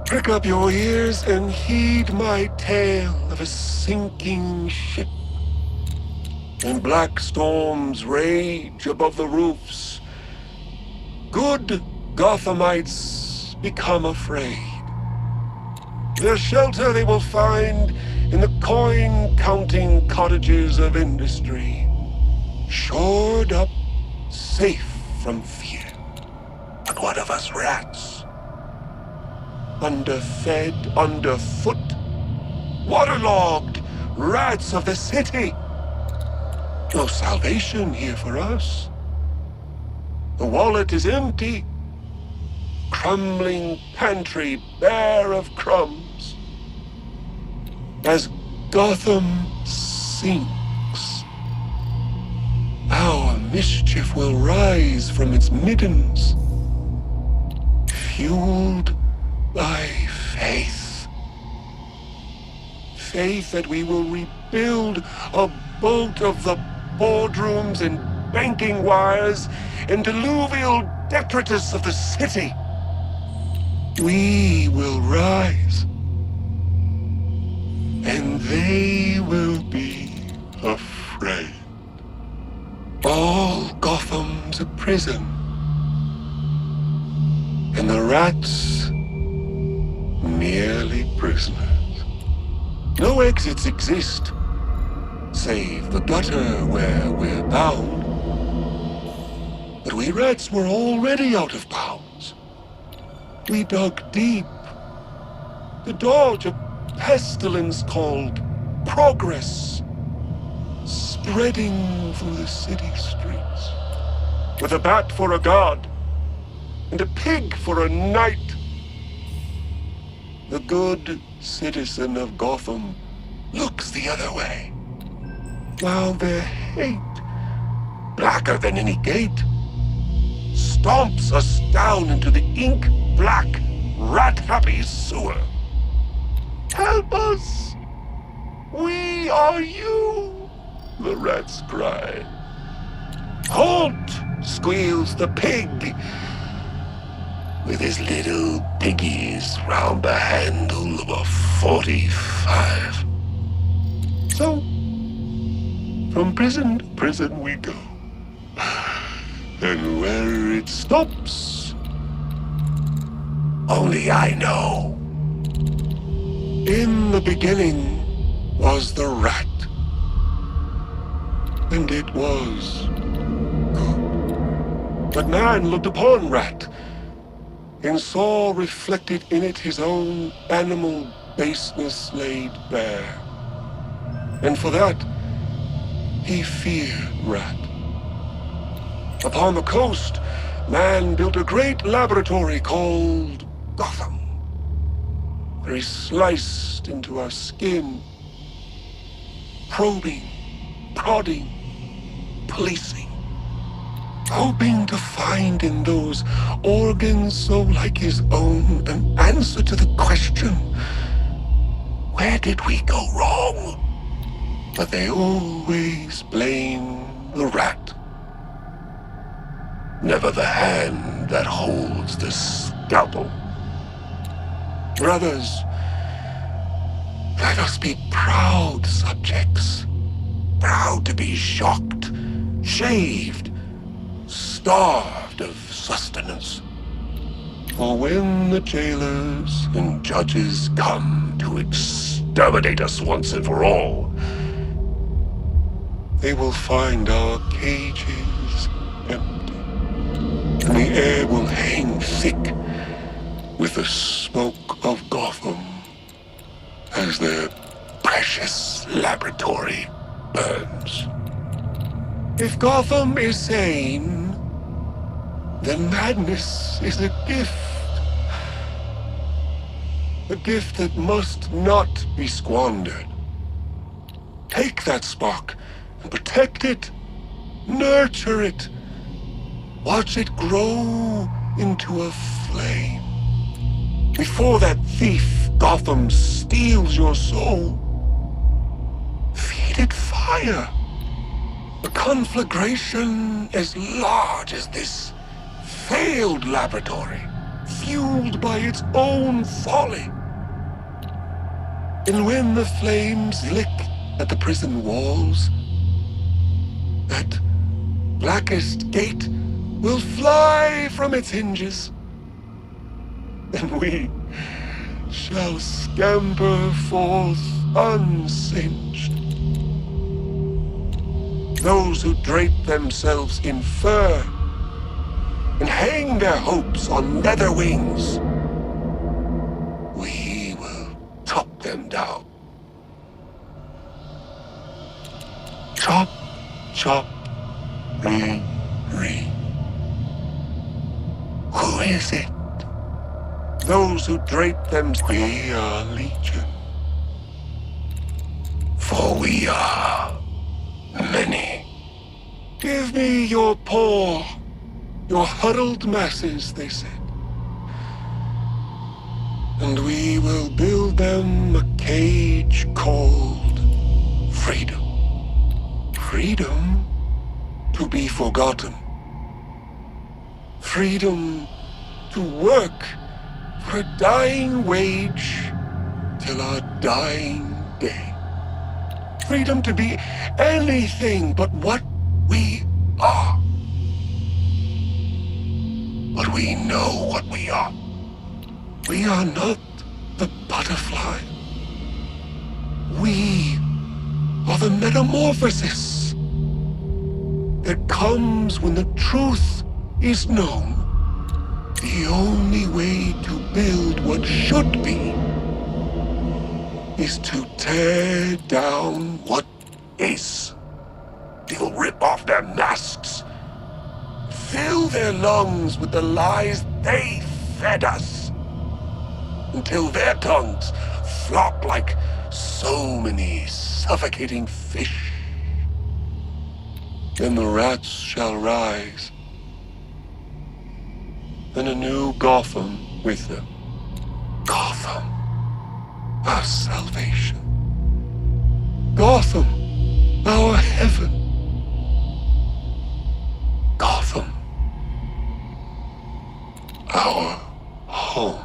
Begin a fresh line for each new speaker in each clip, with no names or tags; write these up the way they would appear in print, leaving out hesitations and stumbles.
Prick up your ears and heed my tale of a sinking ship. When black storms rage above the roofs, good Gothamites become afraid. Their shelter they will find in the coin-counting cottages of industry, shored up, safe from fear. But what of us rats? Underfed, underfoot, waterlogged rats of the city. No salvation here for us. The wallet is empty, crumbling pantry bare of crumbs. As Gotham sinks, our mischief will rise from its middens, fueled by faith. Faith that we will rebuild a boat of the boardrooms and banking wires and diluvial detritus of the city. We will rise, and they will be afraid. All Gotham's a prison, and the rats merely prisoners. No exits exist, save the gutter where we're bound. But we rats were already out of bounds. We dug deep to dodge a pestilence called progress, spreading through the city streets. With a bat for a god, and a pig for a knight, the good citizen of Gotham looks the other way, while their hate, blacker than any gate, stomps us down into the ink-black, rat-happy sewer. Help us! We are you, the rats cry. Halt! Squeals the pig, with his little piggies round the handle of a 45. So, from prison to prison we go. And where it stops, only I know. In the beginning was the rat, and it was good. But man looked upon rat, and saw reflected in it his own animal baseness laid bare. And for that, he feared rat. Upon the coast, man built a great laboratory called Gotham, where he sliced into our skin, probing, prodding, policing, hoping to find in those organs so like his own an answer to the question, where did we go wrong? But they always blame the rat, never the hand that holds the scalpel. Brothers, let us be proud subjects, proud to be shocked, shaved, starved of sustenance. For when the jailers and judges come to exterminate us once and for all, they will find our cages empty, and the air will hang thick with the smoke of Gotham as their precious laboratory burns. If Gotham is sane, then madness is a gift. A gift that must not be squandered. Take that spark and protect it, nurture it, watch it grow into a flame. Before that thief, Gotham, steals your soul, feed it fire. A conflagration as large as this failed laboratory. fueled by its own folly. And when the flames lick at the prison walls, that blackest gate will fly from its hinges, and we shall scamper forth unsinged. Those who drape themselves in fur and hang their hopes on nether wings, we will chop them down. Chop, chop, re. Who is it? Those who drape them, we are legion. For we are many. Give me your poor, your huddled masses, they said, and we will build them a cage called freedom. Freedom to be forgotten. Freedom to work for a dying wage till our dying day. Freedom to be anything but what we are. But we know what we are. We are not the butterfly. We are the metamorphosis that comes when the truth is known. The only way to build what should be is to tear down what is. They'll rip off their masks, fill their lungs with the lies they fed us, until their tongues flop like so many suffocating fish. Then the rats shall rise, and a new Gotham with them. Gotham, our salvation. Gotham, our heaven. Gotham, our home.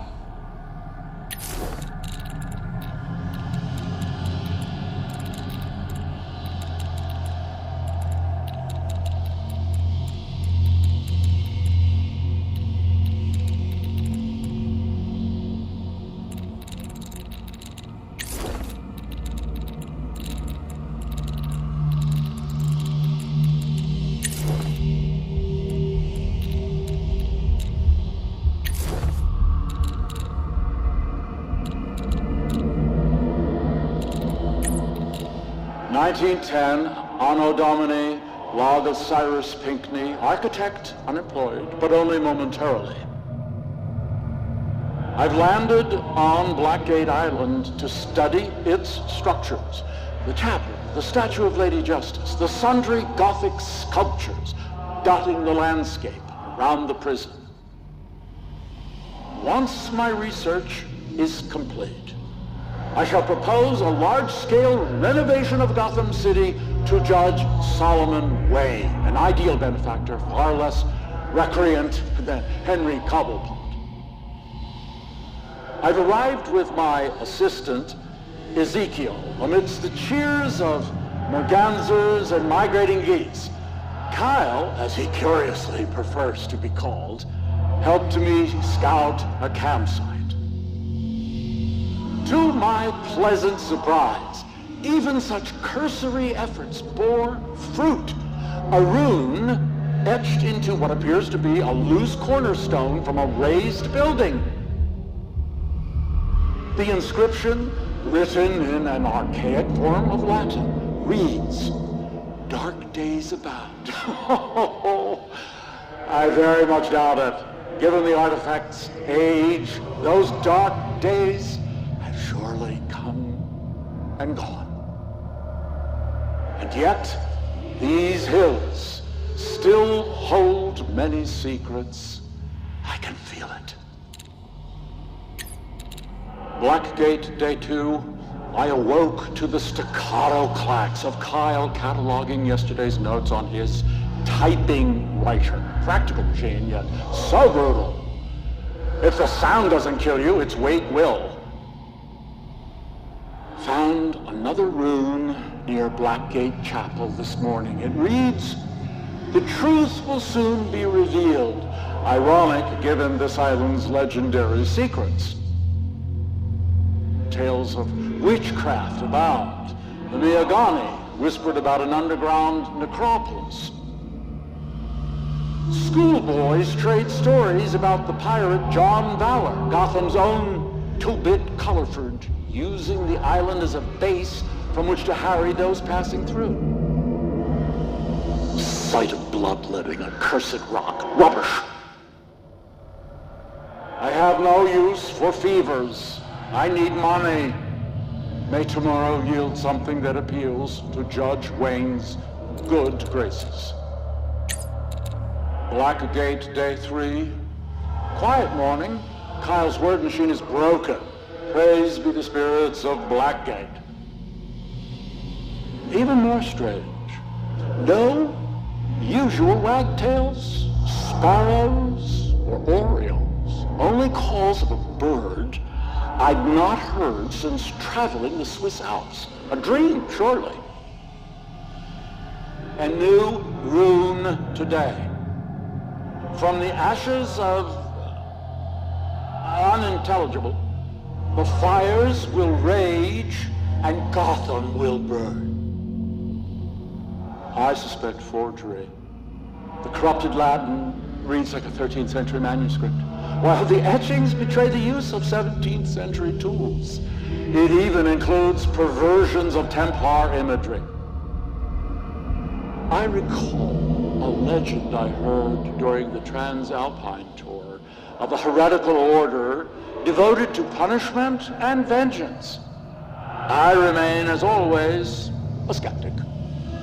Anno Domini, Log Cyrus Pinckney, architect, unemployed, but only momentarily. I've landed on Blackgate Island to study its structures. The chapel, the statue of Lady Justice, the sundry Gothic sculptures dotting the landscape around the prison. Once my research is complete, I shall propose a large-scale renovation of Gotham City to Judge Solomon Wayne, an ideal benefactor, far less recreant than Henry Cobblepot. I've arrived with my assistant, Ezekiel, amidst the cheers of mergansers and migrating geese. Kyle, as he curiously prefers to be called, helped me scout a campsite. To my pleasant surprise, even such cursory efforts bore fruit. A rune etched into what appears to be a loose cornerstone from a raised building. The inscription, written in an archaic form of Latin, reads, "Dark days abound." I very much doubt it. Given the artifact's age, those dark days have surely come and gone. And yet, these hills still hold many secrets. I can feel it. Blackgate, day 2, I awoke to the staccato clacks of Kyle cataloging yesterday's notes on his typing writer. Practical machine, yet so brutal. If the sound doesn't kill you, its weight will. Found another rune near Blackgate Chapel this morning. It reads, "The truth will soon be revealed." Ironic, given this island's legendary secrets. Tales of witchcraft abound. The Miagani whispered about an underground necropolis. Schoolboys trade stories about the pirate John Valor, Gotham's own two-bit Colorford, using the island as a base from which to harry those passing through. Sight of bloodletting, accursed rock, rubbish. I have no use for fevers. I need money. May tomorrow yield something that appeals to Judge Wayne's good graces. Blackgate, day 3. Quiet morning. Kyle's word machine is broken. Praise be the spirits of Blackgate. Even more strange. No usual wagtails, sparrows, or orioles. Only calls of a bird I'd not heard since traveling the Swiss Alps. A dream, surely. A new rune today. From the ashes of unintelligible, the fires will rage and Gotham will burn. I suspect forgery. The corrupted Latin reads like a 13th century manuscript, while the etchings betray the use of 17th century tools. It even includes perversions of Templar imagery. I recall a legend I heard during the Transalpine tour of a heretical order devoted to punishment and vengeance. I remain, as always, a skeptic.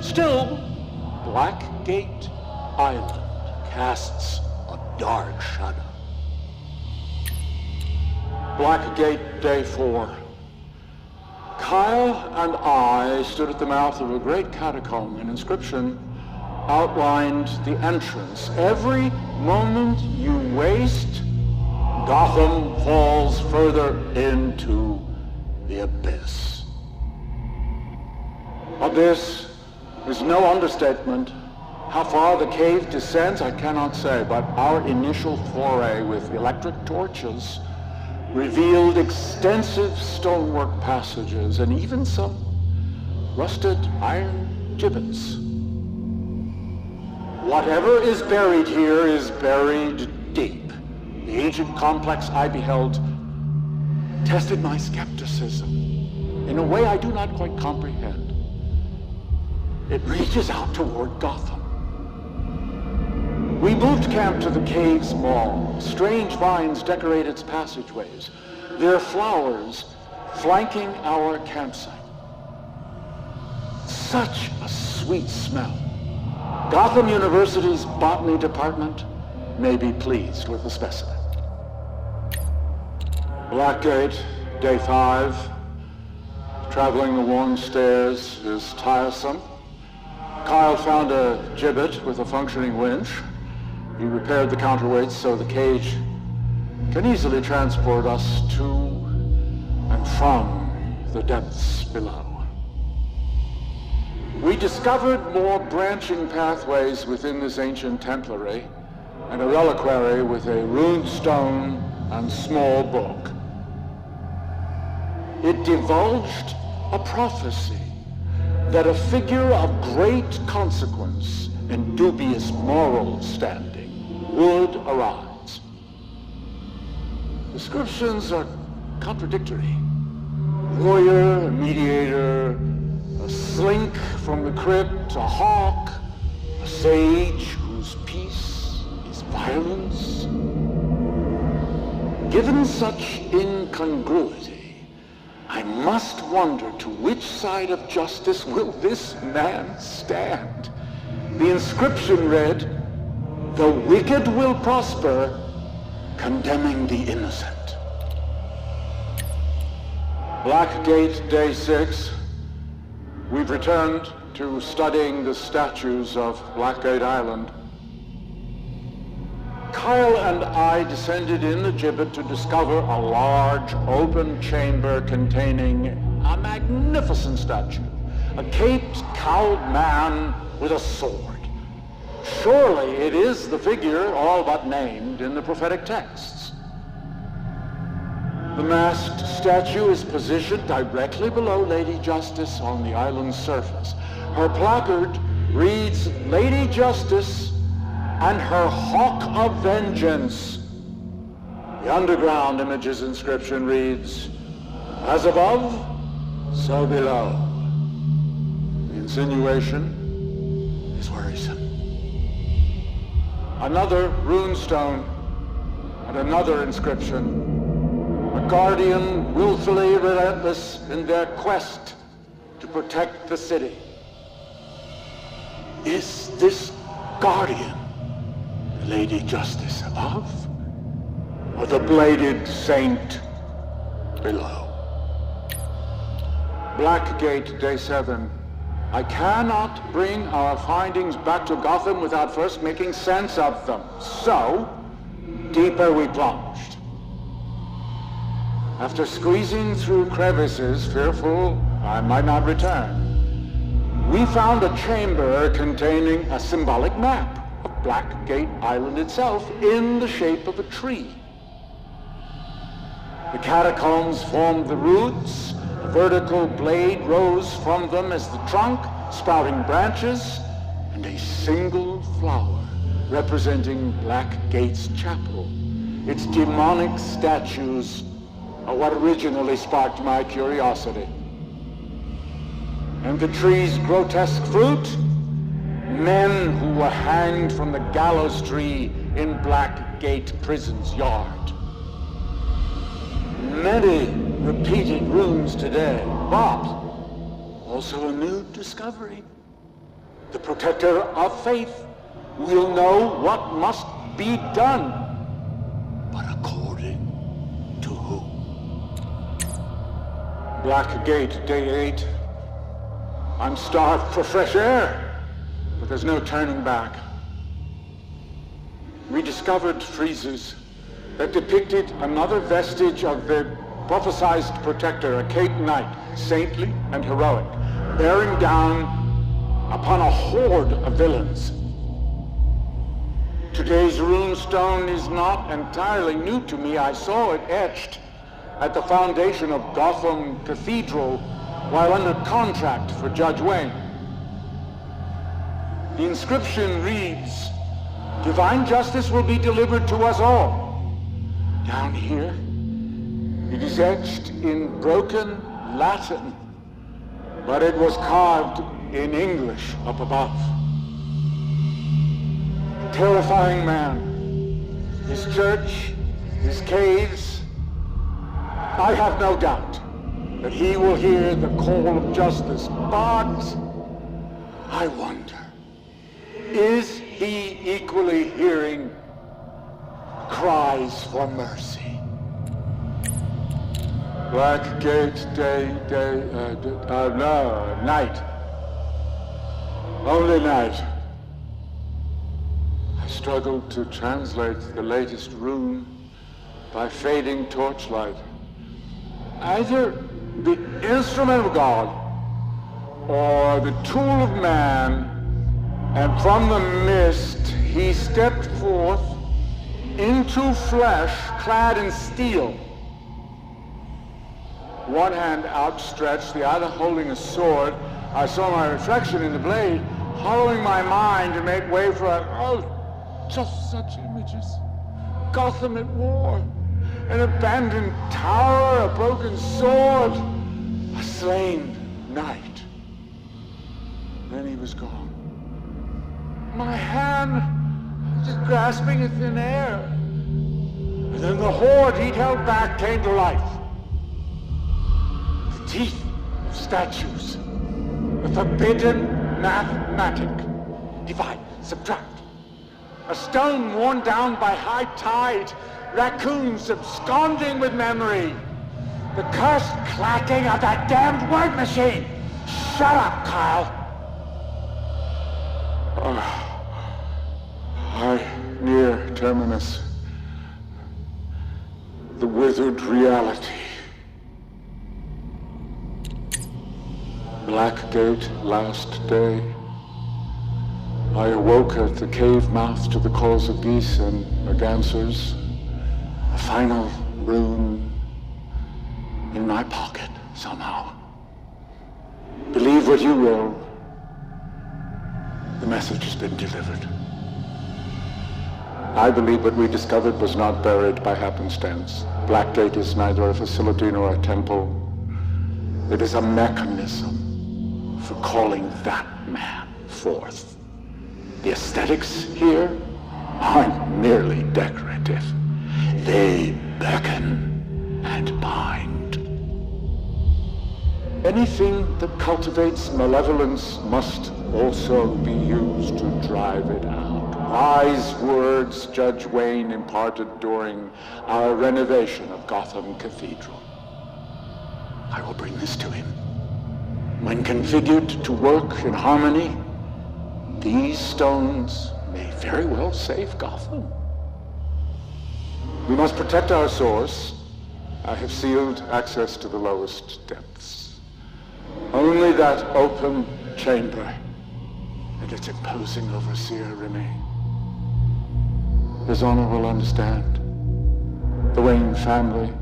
Still, Blackgate Island casts a dark shadow. Blackgate, day 4. Kyle and I stood at the mouth of a great catacomb. An inscription outlined the entrance. Every moment you waste, Gotham falls further into the abyss. Abyss is no understatement. How far the cave descends, I cannot say, but our initial foray with electric torches revealed extensive stonework passages and even some rusted iron gibbets. Whatever is buried here is buried deep. The ancient complex I beheld tested my skepticism in a way I do not quite comprehend. It reaches out toward Gotham. We moved camp to the cave's mall. Strange vines decorate its passageways, their flowers flanking our campsite. Such a sweet smell. Gotham University's botany department may be pleased with the specimen. Blackgate, day 5. Traveling the worn stairs is tiresome. Kyle found a gibbet with a functioning winch. He repaired the counterweights so the cage can easily transport us to and from the depths below. We discovered more branching pathways within this ancient templary and a reliquary with a runed stone and small book. It divulged a prophecy that a figure of great consequence and dubious moral standing would arise. Descriptions are contradictory. Warrior, a mediator, a slink from the crypt, a hawk, a sage whose peace is violence. Given such incongruity, I must wonder to which side of justice will this man stand. The inscription read, "The wicked will prosper, condemning the innocent." Blackgate, day 6. We've returned to studying the statues of Blackgate Island. Kyle and I descended in the gibbet to discover a large open chamber containing a magnificent statue, a caped, cowled man with a sword. Surely it is the figure all but named in the prophetic texts. The masked statue is positioned directly below Lady Justice on the island's surface. Her placard reads, Lady Justice and her hawk of vengeance. The underground image's inscription reads, as above, so below. The insinuation is worrisome. Another rune stone and another inscription. A guardian willfully relentless in their quest to protect the city. Is this guardian the Lady Justice above, or the bladed saint below? Blackgate, Day 7. I cannot bring our findings back to Gotham without first making sense of them. So, deeper we plunged. After squeezing through crevices, fearful I might not return, we found a chamber containing a symbolic map of Blackgate Island itself in the shape of a tree. The catacombs formed the roots. A vertical blade rose from them as the trunk, sprouting branches, and a single flower representing Blackgate's chapel. Its demonic statues are what originally sparked my curiosity. And the tree's grotesque fruit? Men who were hanged from the gallows tree in Blackgate Prison's yard. Many repeated runes today, but also a new discovery. The protector of faith will know what must be done, but according to whom? Blackgate, Day 8. I'm starved for fresh air, but there's no turning back. We discovered friezes that depicted another vestige of the prophesized protector, a Cape Knight, saintly and heroic, bearing down upon a horde of villains. Today's runestone is not entirely new to me. I saw it etched at the foundation of Gotham Cathedral while under contract for Judge Wayne. The inscription reads, divine justice will be delivered to us all. Down here, it is etched in broken Latin, but it was carved in English up above. Terrifying man, his church, his caves, I have no doubt that he will hear the call of justice, but I wonder, is he equally hearing cries for mercy? Blackgate, night. Only night. I struggled to translate the latest rune by fading torchlight. Either the instrument of God or the tool of man, and from the mist he stepped forth into flesh clad in steel. One hand outstretched, the other holding a sword. I saw my reflection in the blade, hollowing my mind to make way for just such images. Gotham at war, an abandoned tower, a broken sword, a slain knight. Then he was gone. My hand just grasping at thin air. And then the horde he'd held back came to life. The teeth of statues, the forbidden mathematic, divide, subtract. A stone worn down by high tide, raccoons absconding with memory. The cursed clacking of that damned word machine. Shut up, Kyle. I near turn terminus. The withered reality. Blackgate, last day. I awoke at the cave mouth to the calls of geese and mergansers. A final rune in my pocket, somehow. Believe what you will. The message has been delivered. I believe what we discovered was not buried by happenstance. Blackgate is neither a facility nor a temple. It is a mechanism for calling that man forth. The aesthetics here aren't merely decorative. They beckon and bind. Anything that cultivates malevolence must also be used to drive it out. Wise words Judge Wayne imparted during our renovation of Gotham Cathedral. I will bring this to him. When configured to work in harmony, these stones may very well save Gotham. We must protect our source. I have sealed access to the lowest depths. Only that open chamber and its imposing overseer remain. His Honor will understand. The Wayne family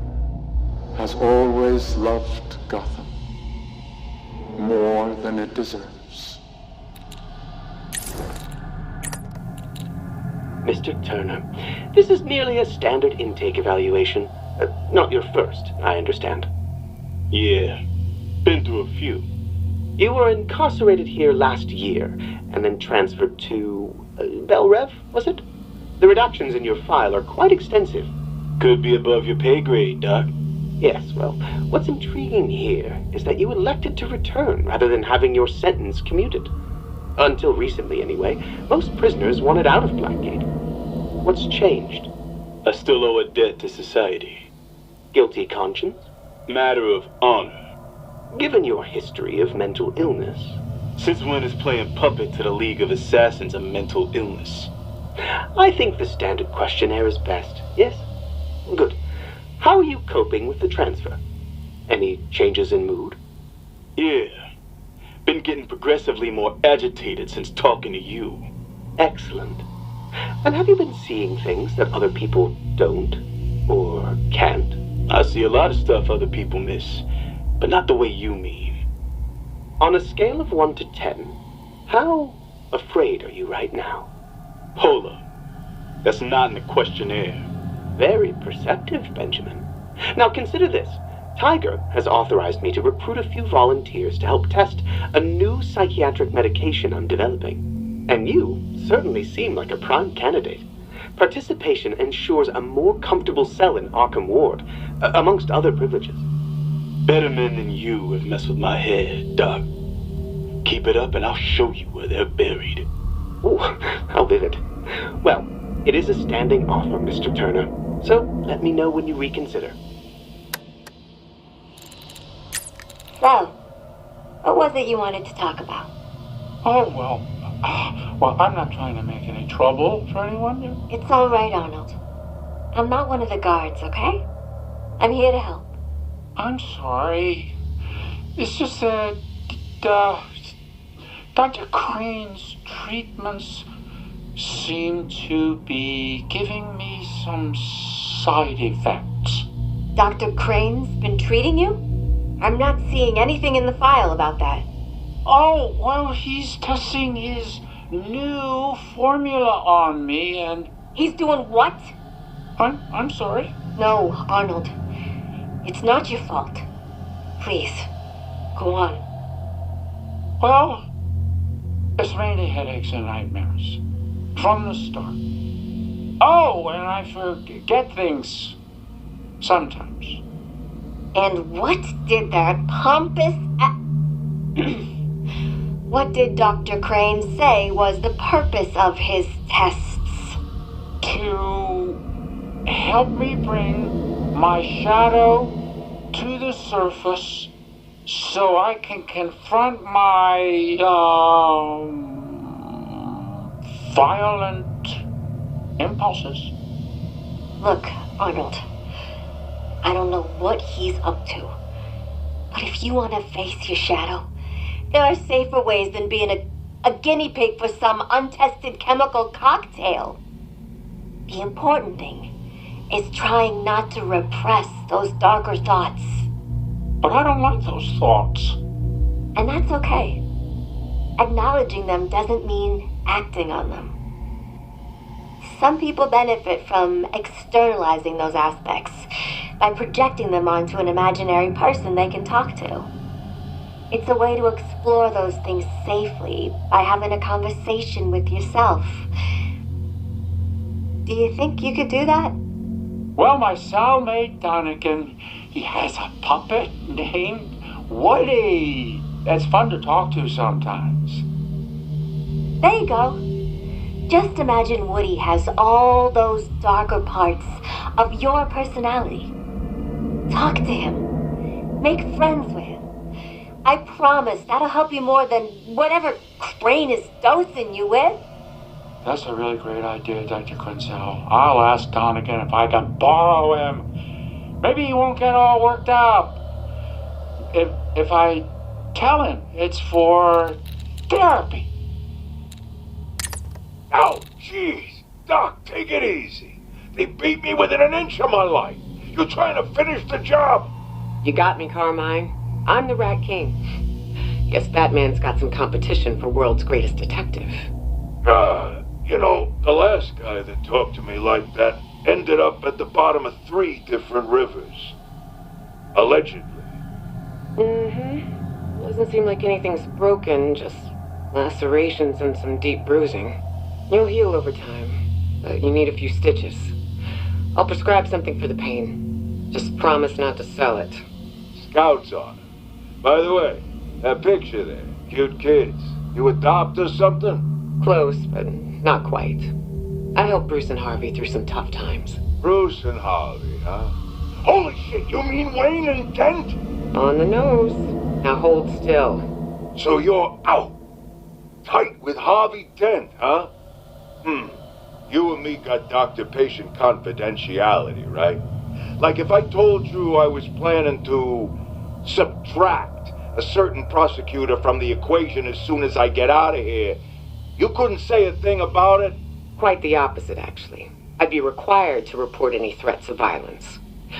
has always loved Gotham more than it deserves.
Mr. Turner, this is merely a standard intake evaluation. Not your first, I understand.
Yeah, been through a few.
You were incarcerated here last year, and then transferred to... Bel Rev, was it? The redactions in your file are quite extensive.
Could be above your pay grade, Doc.
Yes, well, what's intriguing here is that you elected to return rather than having your sentence commuted. Until recently, anyway, most prisoners wanted out of Blackgate. What's changed?
I still owe a debt to society.
Guilty conscience?
Matter of honor.
Given your history of mental illness.
Since when is playing puppet to the League of Assassins a mental illness?
I think the standard questionnaire is best, yes? Good. How are you coping with the transfer? Any changes in mood?
Yeah. Been getting progressively more agitated since talking to you.
Excellent. And have you been seeing things that other people don't? Or can't?
I see a lot of stuff other people miss, but not the way you mean.
On a scale of 1 to 10, how afraid are you right now?
Hold up. That's not in the questionnaire.
Very perceptive, Benjamin. Now consider this. Tiger has authorized me to recruit a few volunteers to help test a new psychiatric medication I'm developing. And you certainly seem like a prime candidate. Participation ensures a more comfortable cell in Arkham Ward, amongst other privileges.
Better men than you have messed with my head, Doc. Keep it up and I'll show you where they're buried.
Ooh, how vivid. Well, it is a standing offer, Mr. Turner. So let me know when you reconsider.
So, what was it you wanted to talk about?
Oh, well, I'm not trying to make any trouble for anyone.
It's all right, Arnold. I'm not one of the guards, okay? I'm here to help.
I'm sorry. It's just that, Dr. Crane's treatments seem to be giving me some side effects.
Dr. Crane's been treating you? I'm not seeing anything in the file about that.
Oh, well, he's testing his new formula on me, and...
He's doing what?
I'm sorry.
No, Arnold. It's not your fault. Please, go on.
Well, it's mainly headaches and nightmares. From the start. Oh, and I forget things. Sometimes.
And what did that pompous... What did Dr. Crane say was the purpose of his tests?
To help me bring my shadow to the surface so I can confront my, violent impulses.
Look, Arnold, I don't know what he's up to, but if you want to face your shadow, there are safer ways than being a guinea pig for some untested chemical cocktail. The important thing is trying not to repress those darker thoughts.
But I don't like those thoughts.
And that's okay. Acknowledging them doesn't mean acting on them. Some people benefit from externalizing those aspects by projecting them onto an imaginary person they can talk to. It's a way to explore those things safely by having a conversation with yourself. Do you think you could do that?
Well, my cellmate Donegan, he has a puppet named Woody. That's fun to talk to sometimes.
There you go. Just imagine Woody has all those darker parts of your personality. Talk to him. Make friends with him. I promise that'll help you more than whatever Crane is dosing you with.
That's a really great idea, Dr. Quinzel. I'll ask Donegan if I can borrow him. Maybe he won't get all worked up. If I tell him it's for therapy.
Oh, jeez. Doc, take it easy. They beat me within an inch of my life. You're trying to finish the job.
You got me, Carmine. I'm the Rat King. Guess Batman's got some competition for world's greatest detective.
The last guy that talked to me like that ended up at the bottom of 3 different rivers. Allegedly.
Mm-hmm. Doesn't seem like anything's broken, just lacerations and some deep bruising. You'll heal over time, but you need a few stitches. I'll prescribe something for the pain. Just promise not to sell it.
Scouts on it. By the way, that picture there, cute kids. You adopt or something?
Close, but not quite. I helped Bruce and Harvey through some tough times.
Bruce and Harvey, huh? Holy shit, you mean Wayne and Dent?
On the nose. Now hold still.
So you're out. Tight with Harvey Dent, huh? You and me got doctor-patient confidentiality, right? Like if I told you I was planning to subtract a certain prosecutor from the equation as soon as I get out of here, you couldn't say a thing about it?
Quite the opposite, actually. I'd be required to report any threats of violence.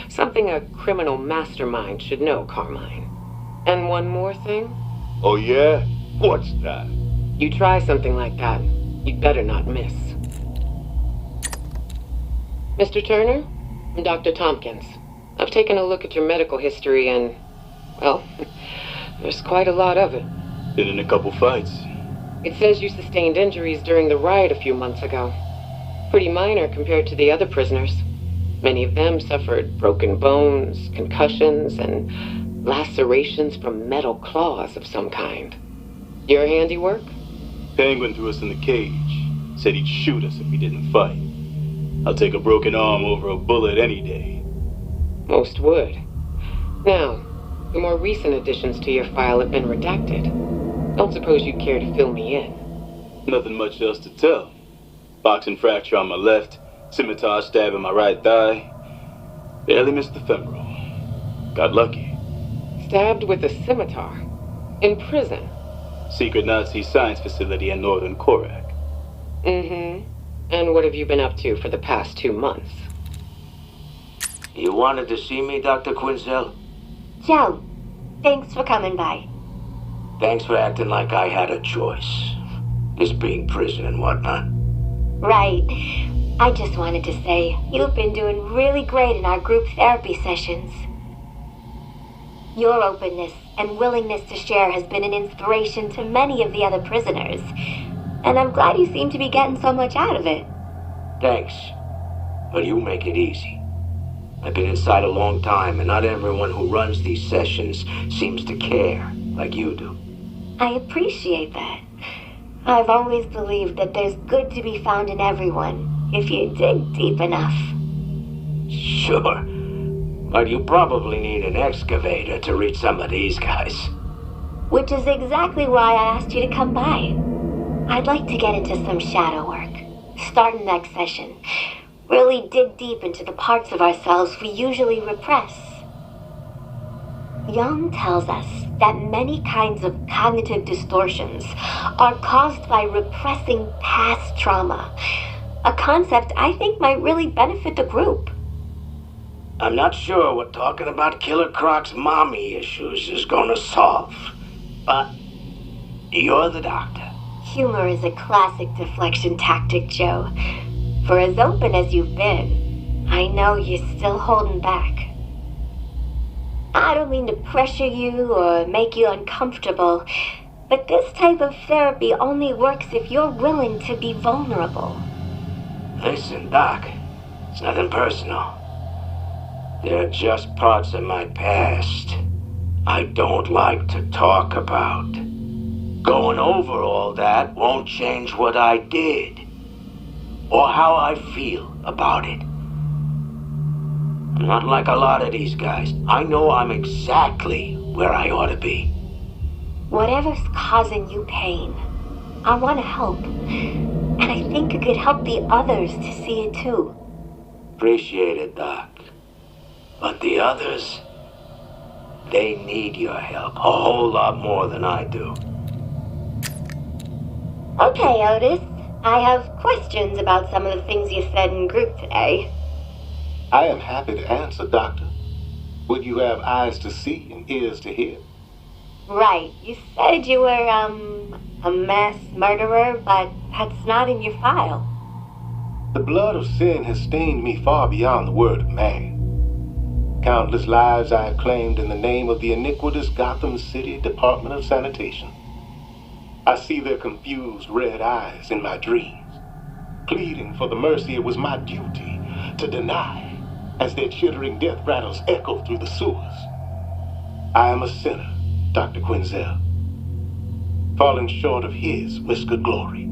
Something a criminal mastermind should know, Carmine. And one more thing.
Oh, yeah? What's that?
You try something like that, you'd better not miss. Mr. Turner, I'm Dr. Tompkins. I've taken a look at your medical history and, well, there's quite a lot of it.
Been in a couple fights.
It says you sustained injuries during the riot a few months ago. Pretty minor compared to the other prisoners. Many of them suffered broken bones, concussions, and lacerations from metal claws of some kind. Your handiwork?
Penguin threw us in the cage. Said he'd shoot us if we didn't fight. I'll take a broken arm over a bullet any day.
Most would. Now, the more recent additions to your file have been redacted. Don't suppose you'd care to fill me in?
Nothing much else to tell. Boxing fracture on my left, scimitar stab in my right thigh. Barely missed the femoral. Got lucky.
Stabbed with a scimitar? In prison?
Secret Nazi science facility in northern Korak.
Mm-hmm. And what have you been up to for the past 2 months?
You wanted to see me, Dr. Quinzel?
Joe, thanks for coming by.
Thanks for acting like I had a choice. This being prison and whatnot.
Right. I just wanted to say, you've been doing really great in our group therapy sessions. Your openness and willingness to share has been an inspiration to many of the other prisoners. And I'm glad you seem to be getting so much out of it.
Thanks. But you make it easy. I've been inside a long time, and not everyone who runs these sessions seems to care like you do.
I appreciate that. I've always believed that there's good to be found in everyone, if you dig deep enough.
Sure. But you probably need an excavator to reach some of these guys.
Which is exactly why I asked you to come by. I'd like to get into some shadow work, starting next session. really dig deep into the parts of ourselves we usually repress. Jung tells us that many kinds of cognitive distortions are caused by repressing past trauma, a concept I think might really benefit the group.
I'm not sure what talking about Killer Croc's mommy issues is gonna solve, but you're the doctor.
Humor is a classic deflection tactic, Joe. For as open as you've been, I know you're still holding back. I don't mean to pressure you or make you uncomfortable, but this type of therapy only works if you're willing to be vulnerable.
Listen, Doc, it's nothing personal. They're just parts of my past I don't like to talk about. Going over all that won't change what I did, or how I feel about it. I'm not like a lot of these guys. I know I'm exactly where I ought to be.
Whatever's causing you pain, I want to help. And I think it could help the others to see it too.
Appreciate it, Doc. But the others, they need your help a whole lot more than I do.
Okay, Otis. I have questions about some of the things you said in group today.
I am happy to answer, Doctor. Would you have eyes to see and ears to hear?
Right. You said you were, a mass murderer, but that's not in your file.
The blood of sin has stained me far beyond the word of man. Countless lives I have claimed in the name of the iniquitous Gotham City Department of Sanitation. I see their confused red eyes in my dreams, pleading for the mercy it was my duty to deny as their chittering death rattles echo through the sewers. I am a sinner, Dr. Quinzel, falling short of his whiskered glory.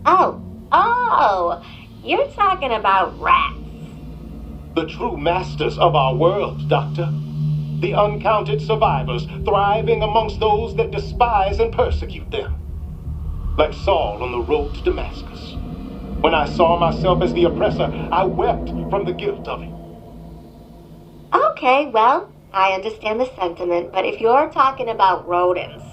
Oh, you're talking about rats.
The true masters of our world, Doctor. The uncounted survivors thriving amongst those that despise and persecute them. Like Saul on the road to Damascus. When I saw myself as the oppressor, I wept from the guilt of it.
Okay, well, I understand the sentiment, but if you're talking about rodents,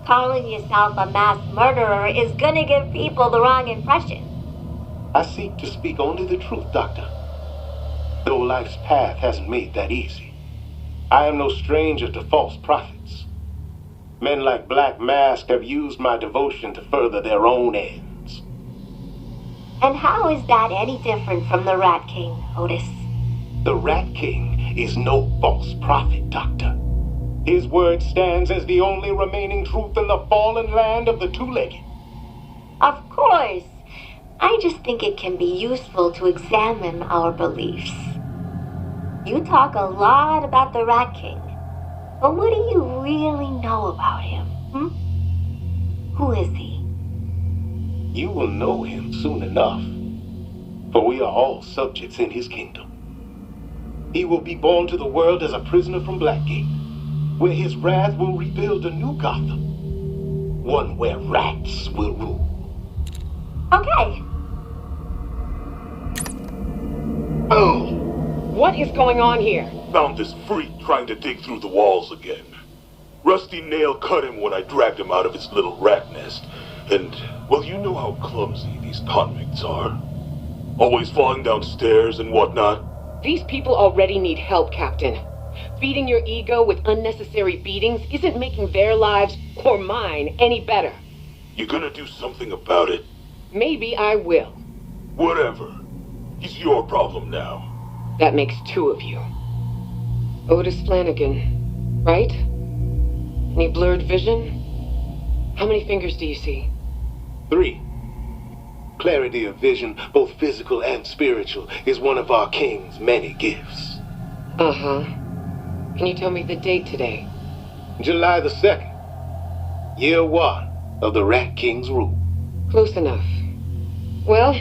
calling yourself a mass murderer is gonna give people the wrong impression.
I seek to speak only the truth, Doctor. Though life's path hasn't made that easy. I am no stranger to false prophets. Men like Black Mask have used my devotion to further their own ends.
And how is that any different from the Rat King, Otis?
The Rat King is no false prophet, Doctor. His word stands as the only remaining truth in the fallen land of the two-legged.
Of course. I just think it can be useful to examine our beliefs. You talk a lot about the Rat King, but what do you really know about him? Who is he?
You will know him soon enough, for we are all subjects in his kingdom. He will be born to the world as a prisoner from Blackgate, where his wrath will rebuild a new Gotham, one where rats will rule.
Okay.
Oh!
What is going on here?
Found this freak trying to dig through the walls again. Rusty Nail cut him when I dragged him out of his little rat nest. And, well, you know how clumsy these convicts are. Always falling downstairs and whatnot.
These people already need help, Captain. Feeding your ego with unnecessary beatings isn't making their lives, or mine, any better.
You gonna do something about it?
Maybe I will.
Whatever. He's your problem now.
That makes two of you. Otis Flanagan, right? Any blurred vision? How many fingers do you see?
3. Clarity of vision, both physical and spiritual, is one of our king's many gifts.
Uh-huh. Can you tell me the date today?
July the 2nd, year 1 of the Rat King's rule.
Close enough. Well,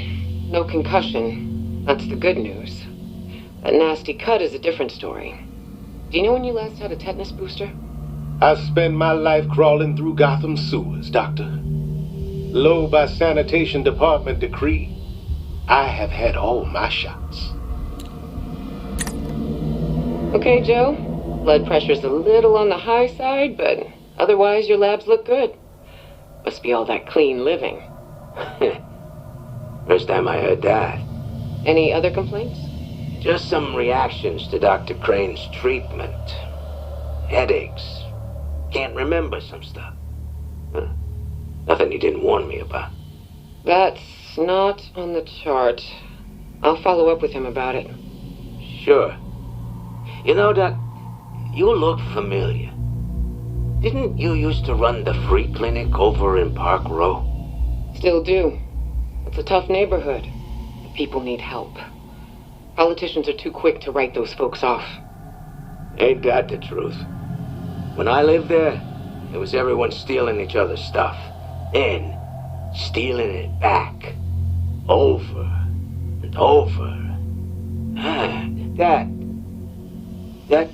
no concussion. That's the good news. That nasty cut is a different story. Do you know when you last had a tetanus booster?
I've spent my life crawling through Gotham's sewers, Doctor. Lo, by sanitation department decree, I have had all my shots.
Okay, Joe. Blood pressure's a little on the high side, but otherwise your labs look good. Must be all that clean living.
First time I heard that.
Any other complaints?
Just some reactions to Dr. Crane's treatment. Headaches. Can't remember some stuff. Nothing he didn't warn me about.
That's not on the chart. I'll follow up with him about it.
Sure. You know, Doc, you look familiar. Didn't you used to run the free clinic over in Park Row?
Still do. It's a tough neighborhood. The people need help. Politicians are too quick to write those folks off.
Ain't that the truth? When I lived there, it was everyone stealing each other's stuff. Then, stealing it back. Over and over.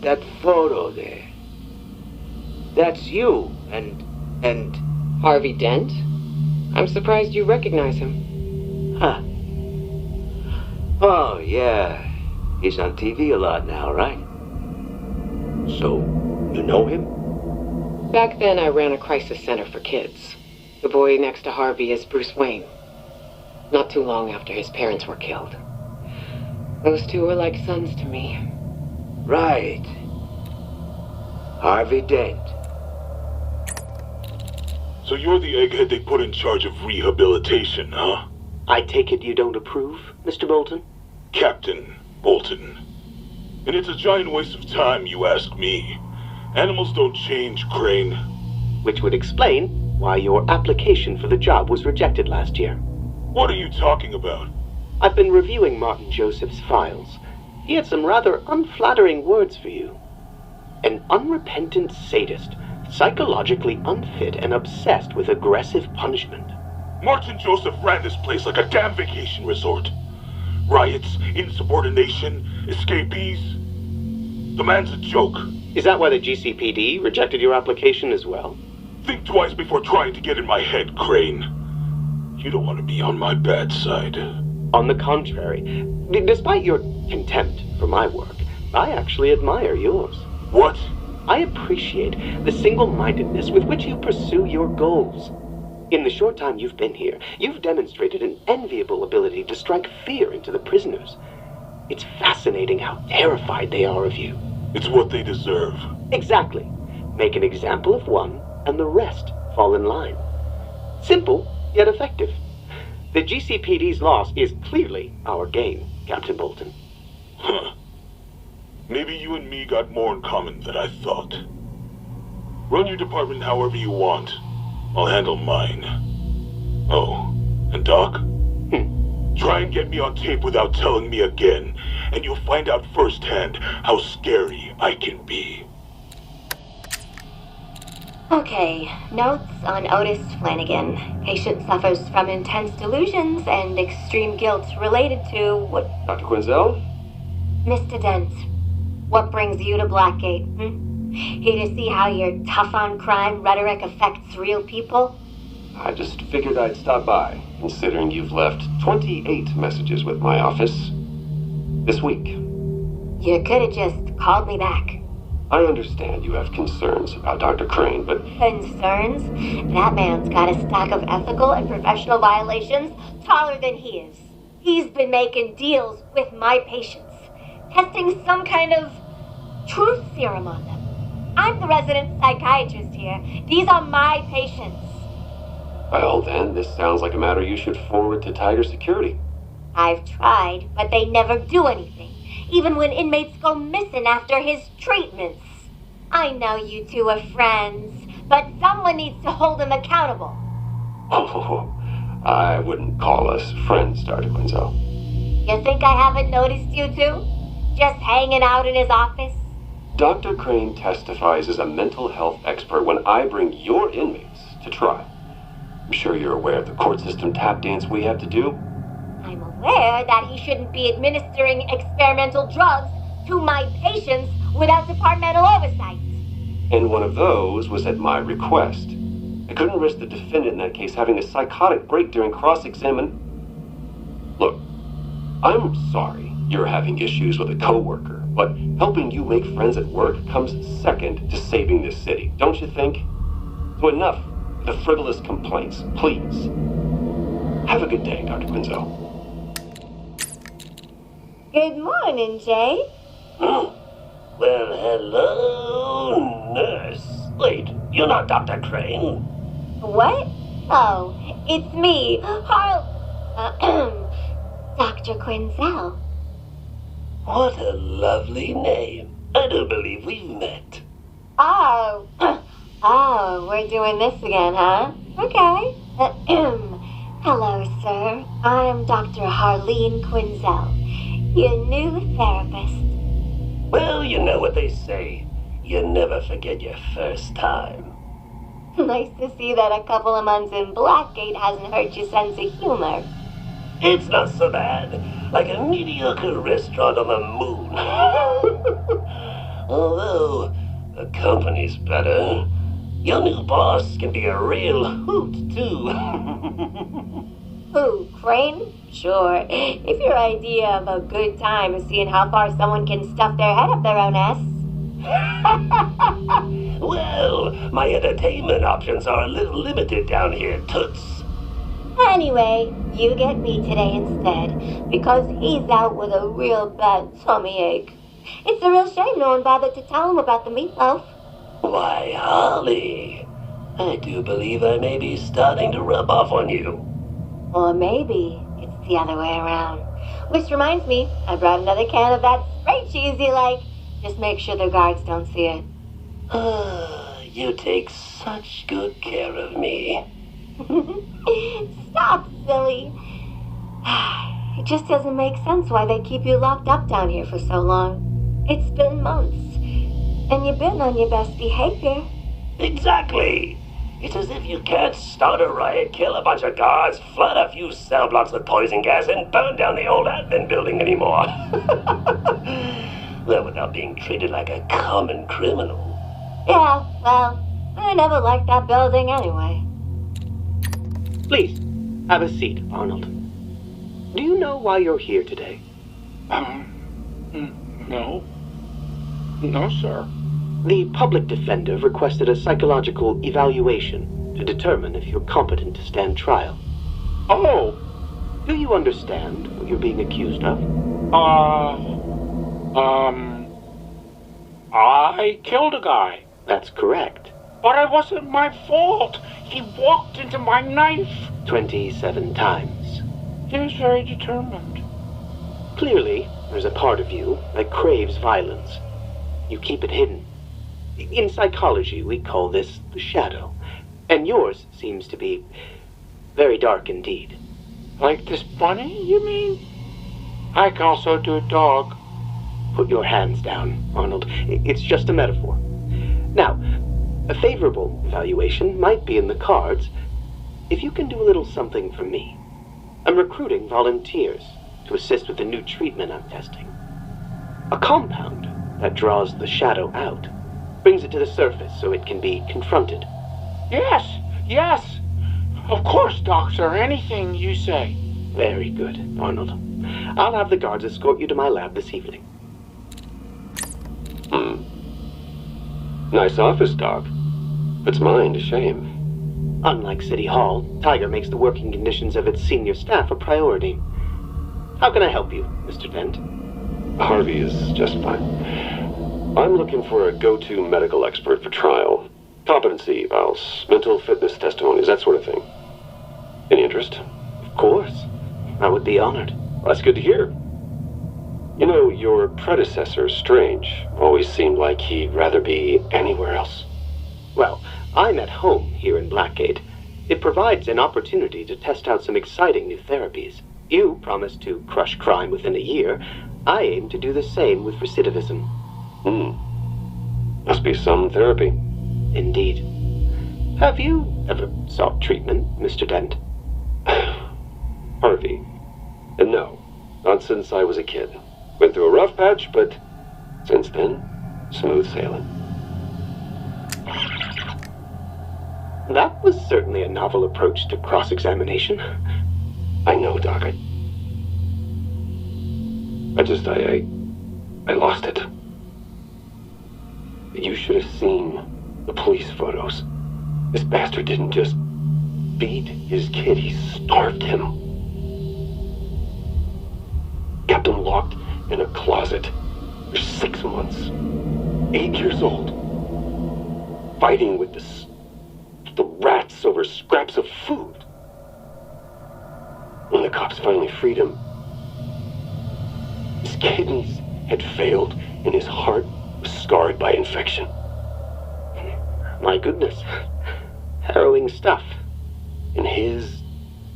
That photo there. That's you and...
Harvey Dent? I'm surprised you recognize him.
Huh. Oh, yeah. He's on TV a lot now, right? So, you know him?
Back then, I ran a crisis center for kids. The boy next to Harvey is Bruce Wayne. Not too long after his parents were killed. Those two were like sons to me.
Right. Harvey Dent.
So you're the egghead they put in charge of rehabilitation, huh?
I take it you don't approve, Mr. Bolton?
Captain Bolton. And it's a giant waste of time, you ask me. Animals don't change, Crane.
Which would explain why your application for the job was rejected last year.
What are you talking about?
I've been reviewing Martin Joseph's files. He had some rather unflattering words for you. An unrepentant sadist, psychologically unfit and obsessed with aggressive punishment.
Martin Joseph ran this place like a damn vacation resort. Riots, insubordination, escapees. The man's a joke.
Is that why the GCPD rejected your application as well?
Think twice before trying to get in my head, Crane. You don't want to be on my bad side.
On the contrary, despite your contempt for my work, I actually admire yours.
What?
I appreciate the single-mindedness with which you pursue your goals. In the short time you've been here, you've demonstrated an enviable ability to strike fear into the prisoners. It's fascinating how terrified they are of you.
It's what they deserve.
Exactly. Make an example of one, and the rest fall in line. Simple, yet effective. The GCPD's loss is clearly our gain, Captain Bolton.
Huh. Maybe you and me got more in common than I thought. Run your department however you want. I'll handle mine. Oh, and Doc? Try and get me on tape without telling me again, and you'll find out firsthand how scary I can be.
Okay, notes on Otis Flanagan. Patient suffers from intense delusions and extreme guilt related to what...
Dr. Quinzel?
Mr. Dent, what brings you to Blackgate, Here to see how your tough-on-crime rhetoric affects real people?
I just figured I'd stop by, considering you've left 28 messages with my office this week.
You could have just called me back.
I understand you have concerns about Dr. Crane, but...
Concerns? That man's got a stack of ethical and professional violations taller than he is. He's been making deals with my patients, testing some kind of truth serum on them. I'm the resident psychiatrist here. These are my patients.
Well, then, this sounds like a matter you should forward to Tiger Security.
I've tried, but they never do anything, even when inmates go missing after his treatments. I know you two are friends, but someone needs to hold him accountable.
Oh, I wouldn't call us friends, Dr. Quinzel.
You think I haven't noticed you two? Just hanging out in his office?
Dr. Crane testifies as a mental health expert when I bring your inmates to trial. I'm sure you're aware of the court system tap dance we have to do.
I'm aware that he shouldn't be administering experimental drugs to my patients without departmental oversight.
And one of those was at my request. I couldn't risk the defendant in that case having a psychotic break during cross-examination. Look, I'm sorry you're having issues with a coworker, but helping you make friends at work comes second to saving this city, don't you think? So enough with the frivolous complaints, please. Have a good day, Dr. Quinzel.
Good morning, Jay.
Well, hello, nurse. Wait, you're not Dr. Crane.
What? Oh, it's me, Dr. Quinzel.
What a lovely name. I don't believe we've met.
Oh, we're doing this again, huh? Okay. Hello, sir. I'm Dr. Harleen Quinzel, your new therapist.
Well, you know what they say. You never forget your first time.
Nice to see that a couple of months in Blackgate hasn't hurt your sense of humor.
It's not so bad. Like a mediocre restaurant on the moon. Although, the company's better. Your new boss can be a real hoot, too.
Who, Crane? Sure. If your idea of a good time is seeing how far someone can stuff their head up their own ass.
Well, my entertainment options are a little limited down here, Toots.
Anyway, you get me today instead, because he's out with a real bad tummy ache. It's a real shame no one bothered to tell him about the meatloaf.
Why, Holly, I do believe I may be starting to rub off on you.
Or maybe it's the other way around. Which reminds me, I brought another can of that spray cheese you like. Just make sure the guards don't see it.
You take such good care of me.
Stop, silly. It just doesn't make sense why they keep you locked up down here for so long. It's been months, and you've been on your best behavior.
Exactly. It's as if you can't start a riot, kill a bunch of guards, flood a few cell blocks with poison gas, and burn down the old admin building anymore. Well, without being treated like a common criminal.
Yeah, well, I never liked that building anyway.
Please, have a seat, Arnold. Do you know why you're here today?
No. No, sir.
The public defender requested a psychological evaluation to determine if you're competent to stand trial.
Oh!
Do you understand what you're being accused of?
I killed a guy.
That's correct.
But it wasn't my fault. He walked into my knife.
27 times.
He was very determined.
Clearly, there's a part of you that craves violence. You keep it hidden. In psychology, we call this the shadow. And yours seems to be very dark indeed.
Like this bunny, you mean? I can also do a dog.
Put your hands down, Arnold. It's just a metaphor. Now, a favorable evaluation might be in the cards if you can do a little something for me. I'm recruiting volunteers to assist with the new treatment I'm testing. A compound that draws the shadow out, brings it to the surface so it can be confronted.
Yes. Of course, Doctor. Anything you say.
Very good, Arnold. I'll have the guards escort you to my lab this evening.
Nice office, Doc. If it's mine, a shame.
Unlike City Hall, Tiger makes the working conditions of its senior staff a priority. How can I help you, Mr. Dent?
Harvey is just fine. I'm looking for a go-to medical expert for trial. Competency evals, mental fitness testimonies, that sort of thing. Any interest?
Of course. I would be honored.
Well, that's good to hear. You know, your predecessor, Strange, always seemed like he'd rather be anywhere else.
Well, I'm at home here in Blackgate. It provides an opportunity to test out some exciting new therapies. You promised to crush crime within a year. I aim to do the same with recidivism.
Must be some therapy.
Indeed. Have you ever sought treatment, Mr. Dent?
Harvey. And no, not since I was a kid. Went through a rough patch, but since then, smooth sailing.
That was certainly a novel approach to cross-examination.
I know, Doc. I lost it. You should have seen the police photos. This bastard didn't just beat his kid, he starved him. Kept him locked in a closet for 6 months. 8 years old. Fighting with the rats over scraps of food. When the cops finally freed him, his kidneys had failed and his heart was scarred by infection. My goodness. Harrowing stuff. And his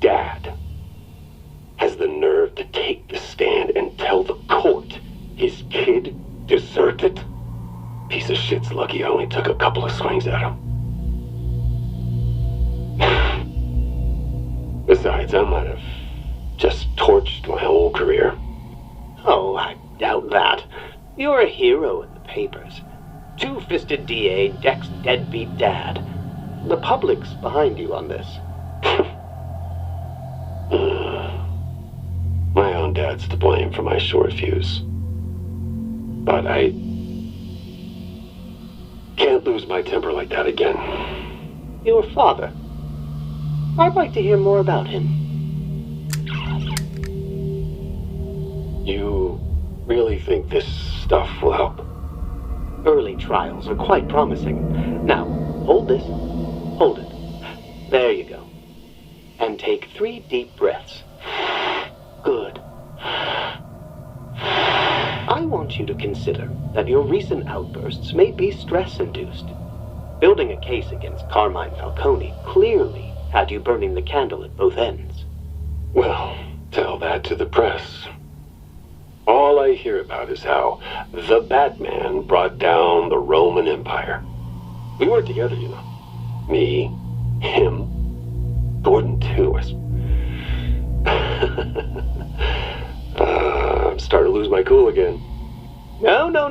dad has the nerve to take the stand and tell the court his kid deserved it. Piece of shit's lucky I only took a couple of swings at him. Besides, I might have just torched my whole career.
Oh, I doubt that. You're a hero in the papers. Two-fisted DA decks deadbeat dad. The public's behind you on this.
My own dad's to blame for my short fuse. But I can't lose my temper like that again.
Your father. I'd like to hear more about him.
You really think this stuff will help?
Early trials are quite promising. Now, hold this. Hold it. There you go. And take 3 deep breaths. Good. I want you to consider that your recent outbursts may be stress-induced. Building a case against Carmine Falcone clearly had you burning the candle at both ends.
Well, tell that to the press. All I hear about is how the Batman brought down the Roman Empire. We worked together, you know. Me, him, Gordon too. I'm starting to lose my cool again.
No. No.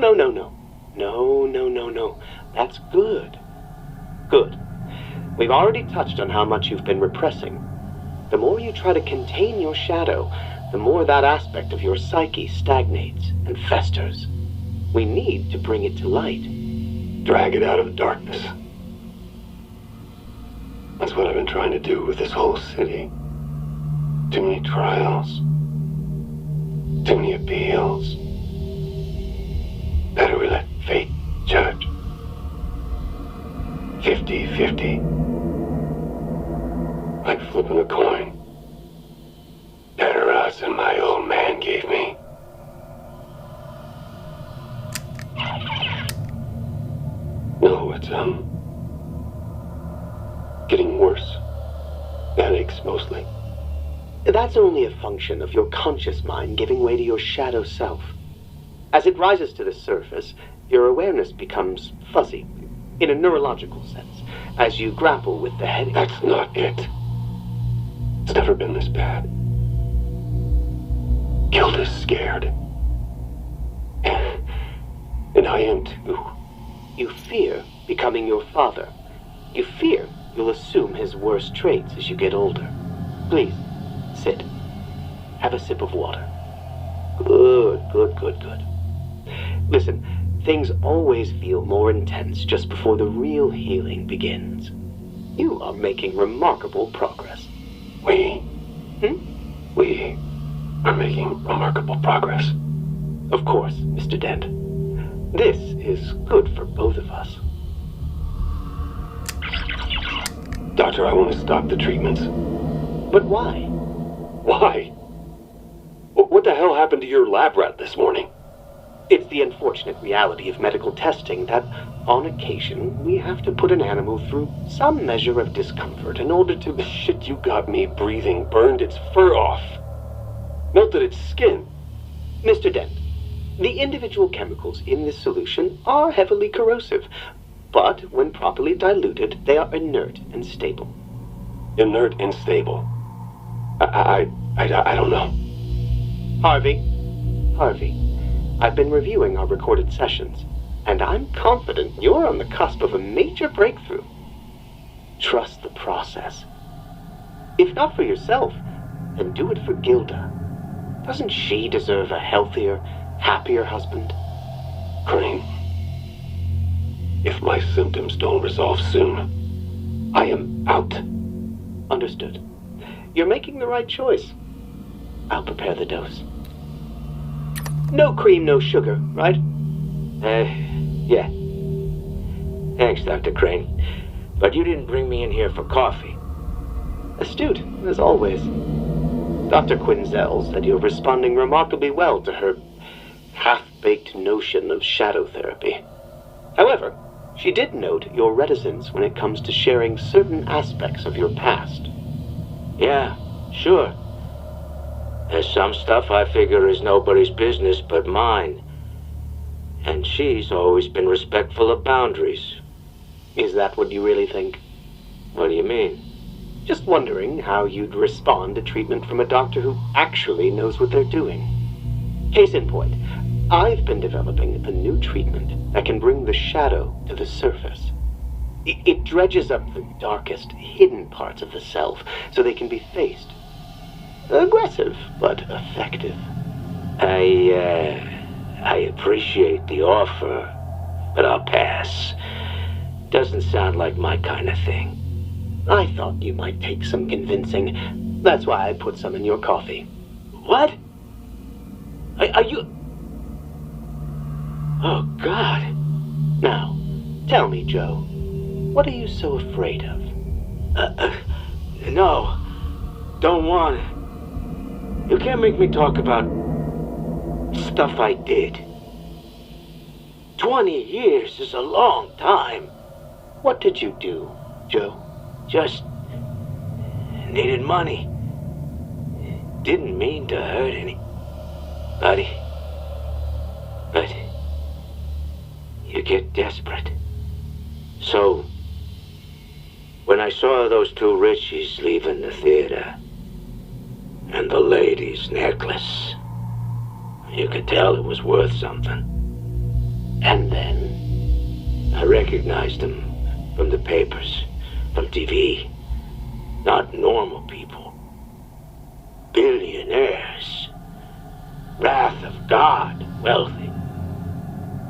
That's good. Good. We've already touched on how much you've been repressing. The more you try to contain your shadow, the more that aspect of your psyche stagnates and festers. We need to bring it to light.
Drag it out of the darkness. That's what I've been trying to do with this whole city. Too many trials. Too many appeals. Better we let fate judge. 50-50. Like flipping a coin. Better odds than my old man gave me. No, it's, getting worse. Headaches, mostly.
That's only a function of your conscious mind giving way to your shadow self. As it rises to the surface, your awareness becomes fuzzy, in a neurological sense, as you grapple with the headache.
That's not it. It's never been this bad. Gilda's scared. And I am too.
You fear becoming your father. You fear you'll assume his worst traits as you get older. Please, sit. Have a sip of water. Good. Listen, things always feel more intense just before the real healing begins. You are making remarkable progress.
We are making remarkable progress.
Of course, Mr. Dent. This is good for both of us.
Doctor, I want to stop the treatments.
But why?
Why? What the hell happened to your lab rat this morning?
It's the unfortunate reality of medical testing that, on occasion, we have to put an animal through some measure of discomfort in order to...
The shit you got me breathing burned its fur off. Melted its skin.
Mr. Dent, the individual chemicals in this solution are heavily corrosive, but when properly diluted, they are inert and stable.
Inert and stable? I don't know.
Harvey, I've been reviewing our recorded sessions, and I'm confident you're on the cusp of a major breakthrough. Trust the process. If not for yourself, then do it for Gilda. Doesn't she deserve a healthier, happier husband?
Crane, if my symptoms don't resolve soon, I am out.
Understood. You're making the right choice. I'll prepare the dose. No cream, no sugar, right?
Yeah. Thanks, Dr. Crane. But you didn't bring me in here for coffee.
Astute, as always. Dr. Quinzel said you're responding remarkably well to her half-baked notion of shadow therapy. However, she did note your reticence when it comes to sharing certain aspects of your past.
Yeah, sure. There's some stuff I figure is nobody's business but mine. And she's always been respectful of boundaries.
Is that what you really think?
What do you mean?
Just wondering how you'd respond to treatment from a doctor who actually knows what they're doing. Case in point, I've been developing a new treatment that can bring the shadow to the surface. It dredges up the darkest, hidden parts of the self so they can be faced. Aggressive, but effective.
I appreciate the offer, but I'll pass. Doesn't sound like my kind of thing.
I thought you might take some convincing. That's why I put some in your coffee.
What? Are you... Oh, God.
Now, tell me, Joe, what are you so afraid of?
No. Don't want it. You can't make me talk about stuff I did. 20 years is a long time.
What did you do, Joe?
Just needed money. Didn't mean to hurt anybody. But you get desperate. So, when I saw those two Richies leaving the theater, and the lady's necklace, you could tell it was worth something. And then I recognized them from the papers, from TV. Not normal people. Billionaires. Wrath of God, wealthy.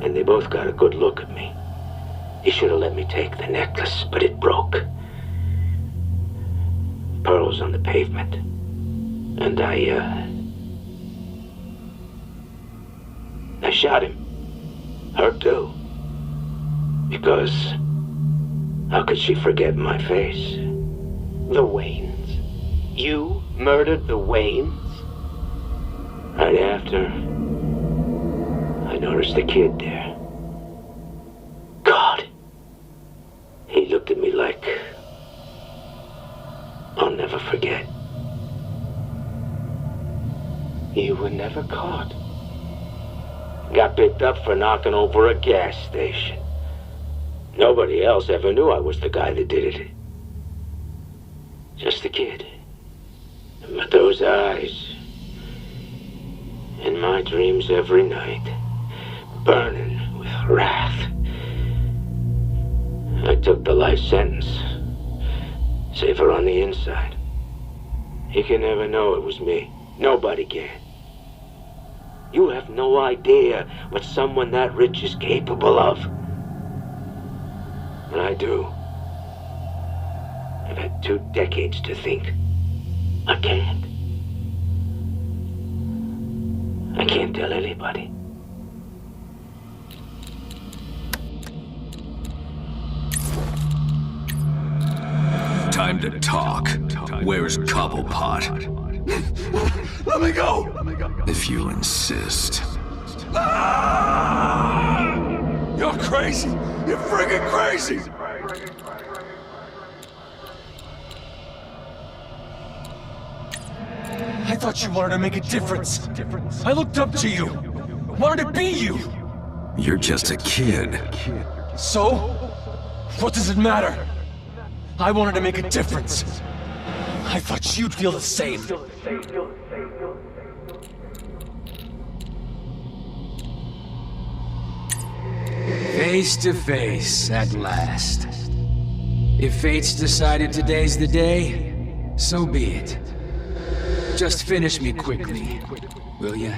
And they both got a good look at me. He should have let me take the necklace, but it broke. Pearls on the pavement. And I shot him. Her too. Because how could she forget my face?
The Waynes. You murdered the Waynes?
Right after, I noticed the kid there. God. He looked at me like I'll never forget.
You were never caught.
Got picked up for knocking over a gas station. Nobody else ever knew I was the guy that did it. Just the kid. But those eyes. In my dreams every night. Burning with wrath. I took the life sentence. Safer on the inside. He can never know it was me. Nobody can. You have no idea what someone that rich is capable of. And I do. I've had 2 decades to think. I can't tell anybody.
Time to talk. Where's Cobblepot?
Let me go!
If you insist.
Ah! You're crazy! You're friggin' crazy! I thought you wanted to make a difference. I looked up to you. Wanted to be you.
You're just a kid.
So? What does it matter? I wanted to make a difference. I thought you'd feel the same.
Face to face, at last. If fate's decided today's the day, so be it. just finish me quickly, will ya?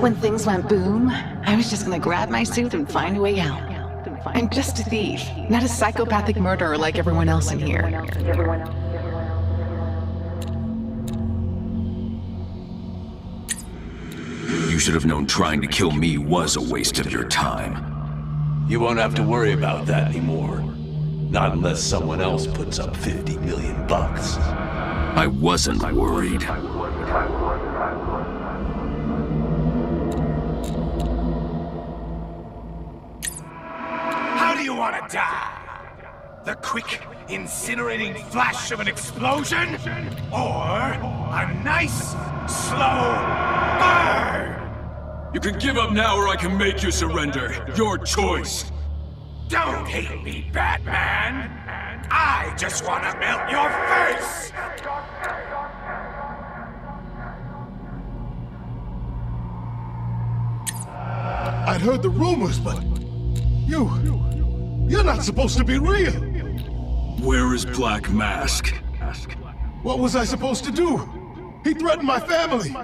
When things went boom, I was just gonna grab my suit and find a way out. I'm just a thief, not a psychopathic murderer like everyone else in here.
You should have known trying to kill me was a waste of your time.
You won't have to worry about that anymore. Not unless someone else puts up 50 million bucks.
I wasn't worried.
How do you want to die? The quick, incinerating flash of an explosion? Or a nice, slow burn?
You can give up now or I can make you surrender. Your choice.
Don't hate me, Batman. I just want to melt your face.
I'd heard the rumors, but you're not supposed to be real.
Where is Black Mask?
What was I supposed to do? He threatened my family.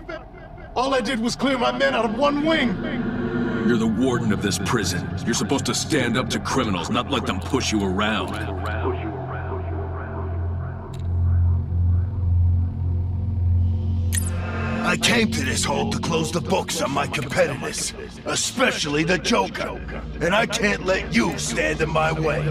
All I did was clear my men out of one wing.
You're the warden of this prison. You're supposed to stand up to criminals, not let them push you around.
I came to this hole to close the books on my competitors, especially the Joker, and I can't let you stand in my way.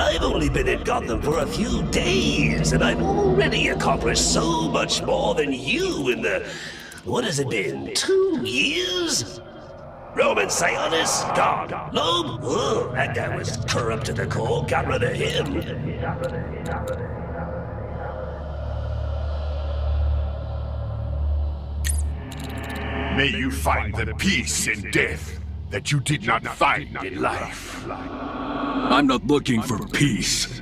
I've only been in Gotham for a few days, and I've already accomplished so much more than you in the... what has it been, 2 years? Roman Sionis, gone. Loeb? Oh, that guy was corrupt to the core, got rid of him.
May you find the peace in death that you did not find in life.
I'm not looking for peace.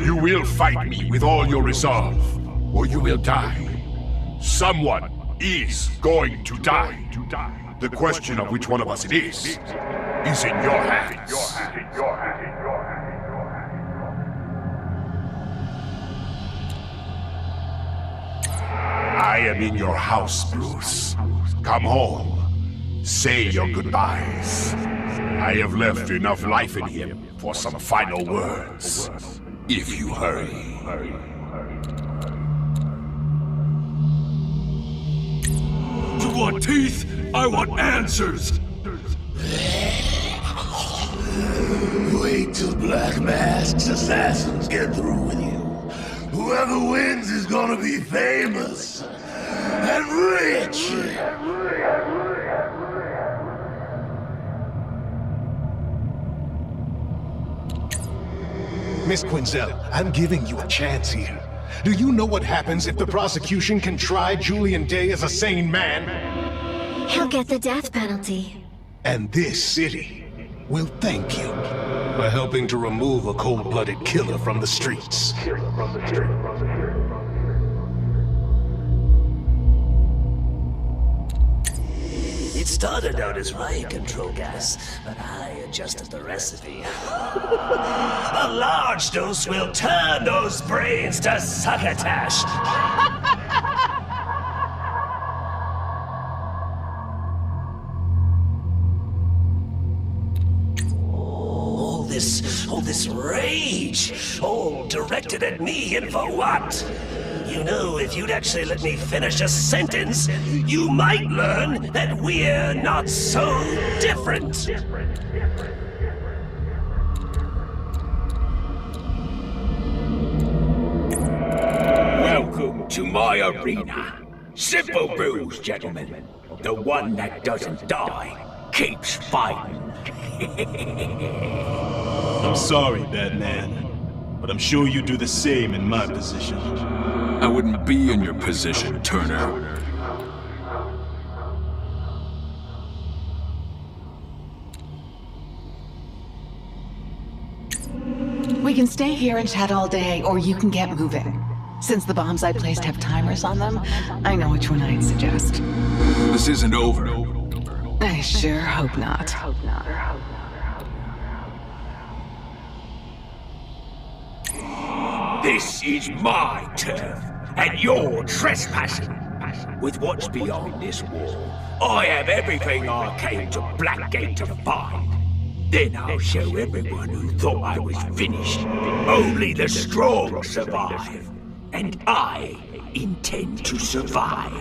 You will fight me with all your resolve, or you will die. Someone is going to die. The question of which one of us it is in your hands. I am in your house, Bruce. Come home. Say your goodbyes. I have left enough life in him for some final words. If you hurry.
You want teeth? I want answers!
Wait till Black Mask's assassins get through with you. Whoever wins is gonna be famous and rich.
Miss Quinzel, I'm giving you a chance here. Do you know what happens if the prosecution can try Julian Day as a sane man?
He'll get the death penalty.
And this city will thank you for helping to remove a cold-blooded killer from the streets.
It started out as riot control gas, but I adjusted the recipe. A large dose will turn those brains to succotash. All this rage, all directed at me, and for what? You know, if you'd actually let me finish a sentence, you might learn that we're not so different.
Welcome to my arena. Simple rules, gentlemen. The one that doesn't die keeps fighting.
I'm sorry, Batman, but I'm sure you do the same in my position.
I wouldn't be in your position, Turner.
We can stay here and chat all day, or you can get moving. Since the bombs I placed have timers on them, I know which one I'd suggest.
This isn't over.
I sure hope not.
This is my turf, and you're trespassing. With what's beyond this wall, I have everything I came to Blackgate to find. Then I'll show everyone who thought I was finished. Only the strong survive, and I intend to survive.